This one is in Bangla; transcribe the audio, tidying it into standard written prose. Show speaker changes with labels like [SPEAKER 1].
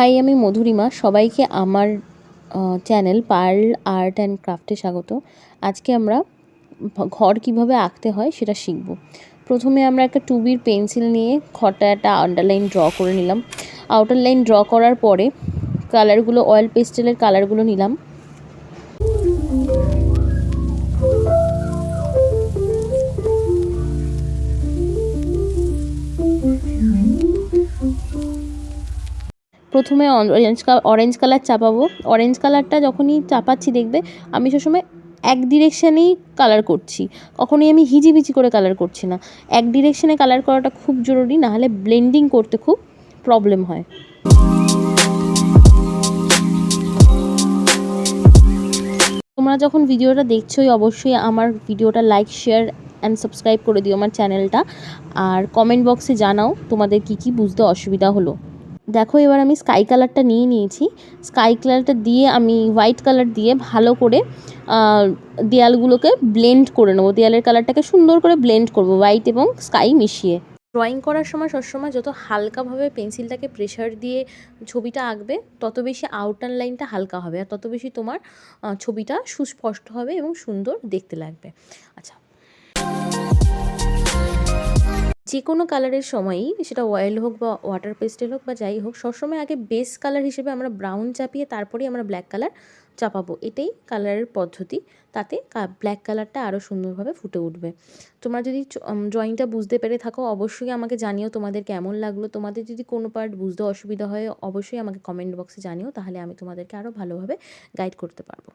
[SPEAKER 1] হাই, আমি মধুরিমা। সবাইকে আমার চ্যানেল পার্ল আর্ট অ্যান্ড ক্রাফটে স্বাগত। আজকে আমরা ঘর কিভাবে আঁকতে হয় সেটা শিখব। প্রথমে আমরা একটা 2B পেন্সিল নিয়ে ঘরটা একটা আন্ডারলাইন ড্র করে নিলাম। আউটার লাইন ড্র করার পরে কালারগুলো, অয়েল পেস্টেলের কালারগুলো নিলাম। প্রথমে অরেঞ্জ কালার চাপাবো। অরেঞ্জ কালারটা যখনই চাপাচ্ছি দেখবে আমি সবসময় এক ডিরেকশানেই কালার করছি, কখনোই আমি হিজিবিজি করে কালার করছি না। এক ডিরেকশানে কালার করাটা খুব জরুরি, নাহলে ব্লেন্ডিং করতে খুব প্রবলেম হয়। তোমরা যখন ভিডিওটা দেখছোই অবশ্যই আমার ভিডিওটা লাইক, শেয়ার অ্যান্ড সাবস্ক্রাইব করে দিও আমার চ্যানেলটা। আর কমেন্ট বক্সে জানাও তোমাদের কী বুঝতে অসুবিধা হলো। দেখো, এবার আমি স্কাই কালারটা নিয়েছি। স্কাই কালারটা দিয়ে আমি হোয়াইট কালার দিয়ে ভালো করে দেয়ালগুলোকে ব্লেন্ড করে নেবো। দেয়ালের কালারটাকে সুন্দর করে ব্লেন্ড করবো হোয়াইট এবং স্কাই মিশিয়ে। ড্রয়িং করার সময় সবসময় যত হালকাভাবে পেন্সিলটাকে প্রেশার দিয়ে ছবিটা আঁকবে, তত বেশি আউটার লাইনটা হালকা হবে আর তত বেশি তোমার ছবিটা সুস্পষ্ট হবে এবং সুন্দর দেখতে লাগবে। আচ্ছা, যে কোনো কালারের সময়ই, সেটা অয়েল হোক বা ওয়াটার পেস্টেল হোক বা যাই হোক, সবসময় আগে বেস কালার হিসেবে আমরা ব্রাউন চাপিয়ে তারপরেই আমরা ব্ল্যাক কালার চাপাবো। এটাই কালারের পদ্ধতি, তাতে ব্ল্যাক কালারটা আরও সুন্দরভাবে ফুটে উঠবে। তোমরা যদি ড্রয়িংটা বুঝতে পেরে থাকো অবশ্যই আমাকে জানিও তোমাদের কেমন লাগলো। তোমাদের যদি কোনো পার্ট বুঝতে অসুবিধা হয় অবশ্যই আমাকে কমেন্ট বক্সে জানিও, তাহলে আমি তোমাদেরকে আরও ভালোভাবে গাইড করতে পারবো।